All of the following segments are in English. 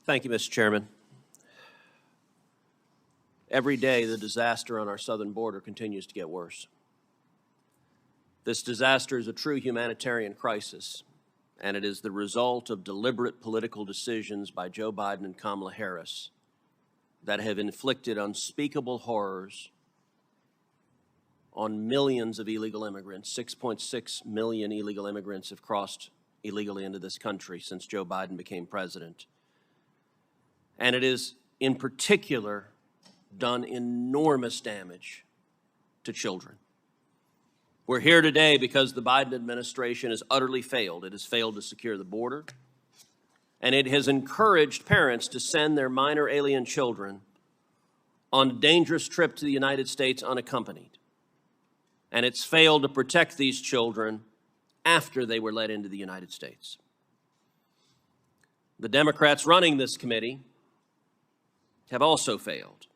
Thank you, Mr. Chairman. Every day, the disaster on our southern border continues to get worse. This disaster is a true humanitarian crisis, and it is the result of deliberate political decisions by Joe Biden and Kamala Harris that have inflicted unspeakable horrors on millions of illegal immigrants. 6.6 million illegal immigrants have crossed illegally into this country since Joe Biden became president. And it is, in particular, done enormous damage to children. We're here today because the Biden administration has utterly failed. It has failed to secure the border, and it has encouraged parents to send their minor alien children on a dangerous trip to the United States unaccompanied. And it's failed to protect these children after they were let into the United States. The Democrats running this committee have also failed,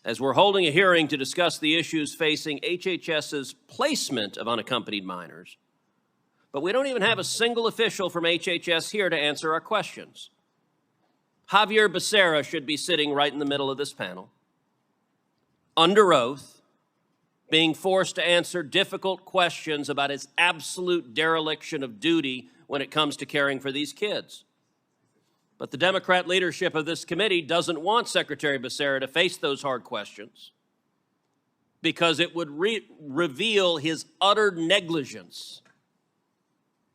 as we're holding a hearing to discuss the issues facing HHS's placement of unaccompanied minors. But we don't even have a single official from HHS here to answer our questions. Javier Becerra should be sitting right in the middle of this panel, under oath, being forced to answer difficult questions about his absolute dereliction of duty when it comes to caring for these kids. But the Democrat leadership of this committee doesn't want Secretary Becerra to face those hard questions because it would reveal his utter negligence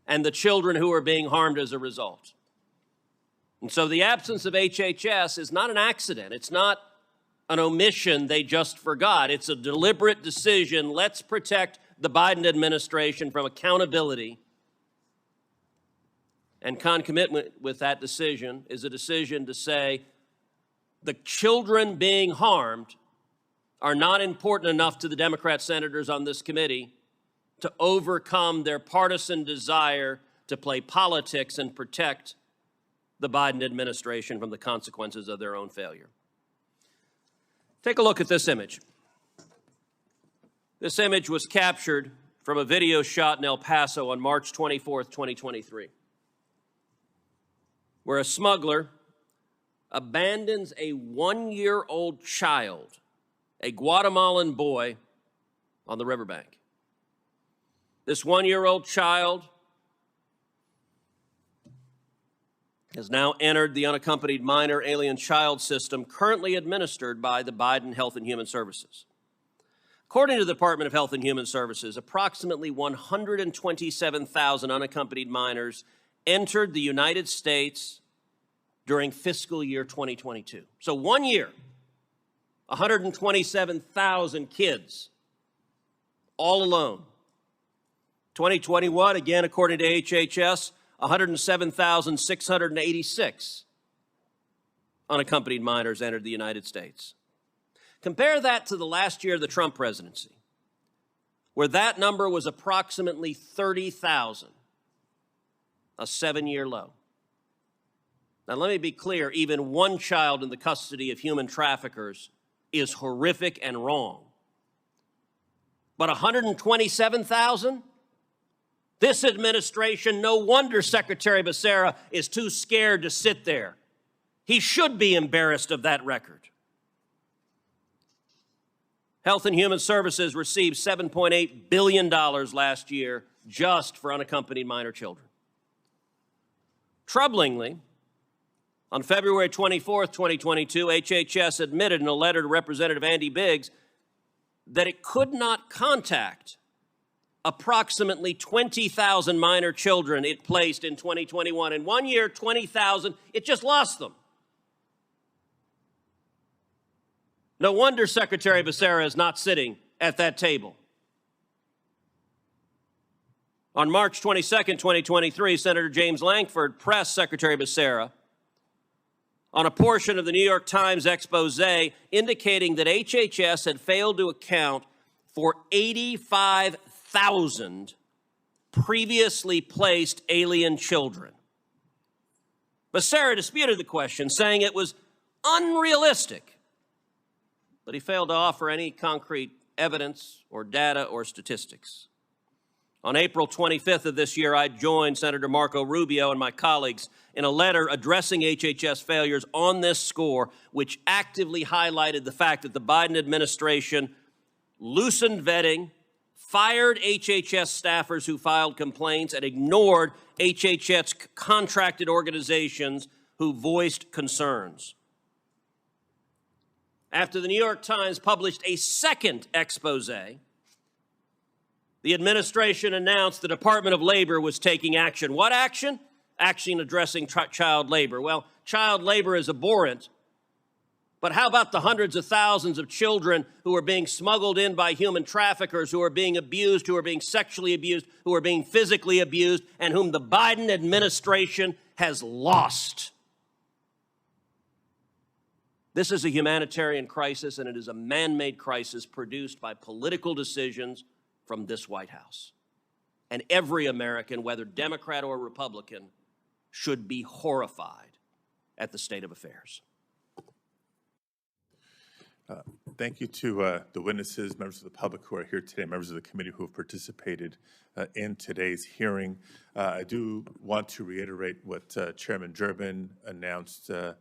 and the children who are being harmed as a result. And so the absence of HHS is not an accident. It's not an omission they just forgot. It's a deliberate decision. Let's protect the Biden administration from accountability. And concomitant with that decision is a decision to say the children being harmed are not important enough to the Democrat senators on this committee to overcome their partisan desire to play politics and protect the Biden administration from the consequences of their own failure. Take a look at this image. This image was captured from a video shot in El Paso on March 24th, 2023. Where a smuggler abandons a one-year-old child, a Guatemalan boy, on the riverbank. This one-year-old child has now entered the unaccompanied minor alien child system currently administered by the Biden Health and Human Services. According to the Department of Health and Human Services, approximately 127,000 unaccompanied minors entered the United States during fiscal year 2022. So 1 year, 127,000 kids, all alone. 2021, again, according to HHS, 107,686 unaccompanied minors entered the United States. Compare that to the last year of the Trump presidency, where that number was approximately 30,000. A 7-year low. Now, let me be clear, even one child in the custody of human traffickers is horrific and wrong. But 127,000? This administration, no wonder Secretary Becerra is too scared to sit there. He should be embarrassed of that record. Health and Human Services received $7.8 billion last year just for unaccompanied minor children. Troublingly, on February 24th, 2022, HHS admitted in a letter to Representative Andy Biggs that it could not contact approximately 20,000 minor children it placed in 2021. In 1 year, 20,000, it just lost them. No wonder Secretary Becerra is not sitting at that table. On March 22nd, 2023, Senator James Lankford pressed Secretary Becerra on a portion of the New York Times expose indicating that HHS had failed to account for 85,000 previously placed alien children. Becerra disputed the question, saying it was unrealistic, but he failed to offer any concrete evidence or data or statistics. On April 25th of this year, I joined Senator Marco Rubio and my colleagues in a letter addressing HHS failures on this score, which actively highlighted the fact that the Biden administration loosened vetting, fired HHS staffers who filed complaints, and ignored HHS contracted organizations who voiced concerns. After the New York Times published a second expose, the administration announced the Department of Labor was taking action. What action? Action addressing child labor. Well, child labor is abhorrent, but how about the hundreds of thousands of children who are being smuggled in by human traffickers, who are being abused, who are being sexually abused, who are being physically abused, and whom the Biden administration has lost? This is a humanitarian crisis, and it is a man-made crisis produced by political decisions from this White House. And every American, whether Democrat or Republican, should be horrified at the state of affairs. Thank you to the witnesses, members of the public who are here today, members of the committee who have participated in today's hearing. I do want to reiterate what Chairman Durbin announced a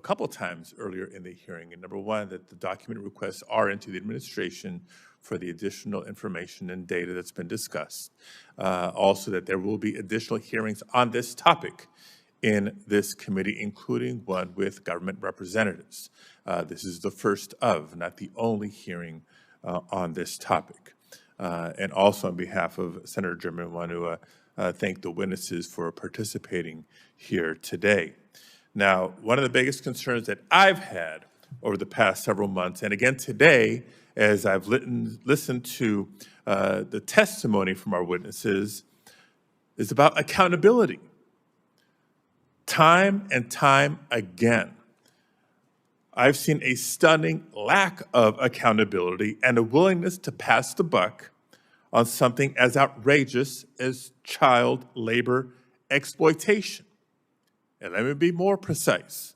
couple of times earlier in the hearing. And number one, that the document requests are into the administration for the additional information and data that's been discussed. Also, that there will be additional hearings on this topic in this committee, including one with government representatives. This is the first of, not the only hearing on this topic. And also on behalf of Senator Durbin, I want to thank the witnesses for participating here today. Now, one of the biggest concerns that I've had over the past several months, and again today, as I've listened to the testimony from our witnesses, is about accountability. Time and time again, I've seen a stunning lack of accountability and a willingness to pass the buck on something as outrageous as child labor exploitation. And let me be more precise.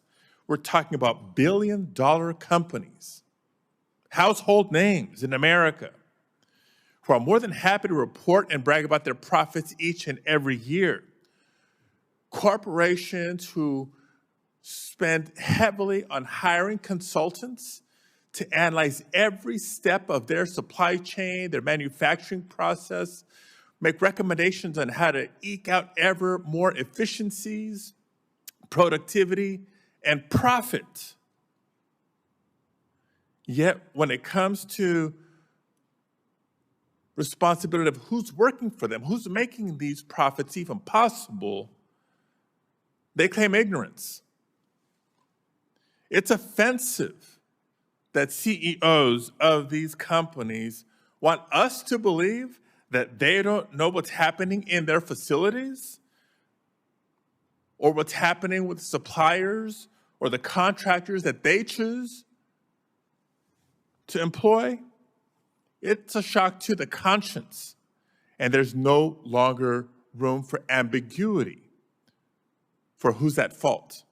We're talking about billion-dollar companies, household names in America, who are more than happy to report and brag about their profits each and every year. Corporations who spend heavily on hiring consultants to analyze every step of their supply chain, their manufacturing process, make recommendations on how to eke out ever more efficiencies, productivity, and profit. Yet when it comes to responsibility of who's working for them, who's making these profits even possible, they claim ignorance. It's offensive that CEOs of these companies want us to believe that they don't know what's happening in their facilities or what's happening with suppliers or the contractors that they choose to employ. It's a shock to the conscience, and there's no longer room for ambiguity for who's at fault.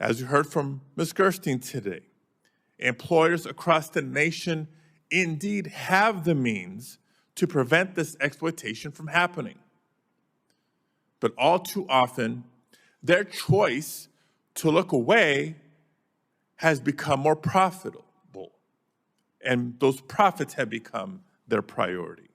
As you heard from Ms. Gerstein today, employers across the nation indeed have the means to prevent this exploitation from happening. But all too often, their choice to look away has become more profitable, and those profits have become their priority.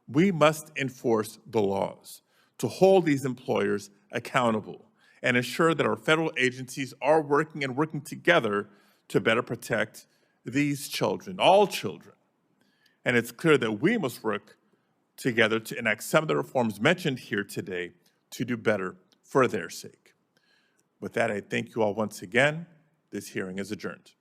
We must enforce the laws to hold these employers accountable and ensure that our federal agencies are working together to better protect these children, all children. And it's clear that we must work together to enact some of the reforms mentioned here today to do better for their sake. With that, I thank you all once again. This hearing is adjourned.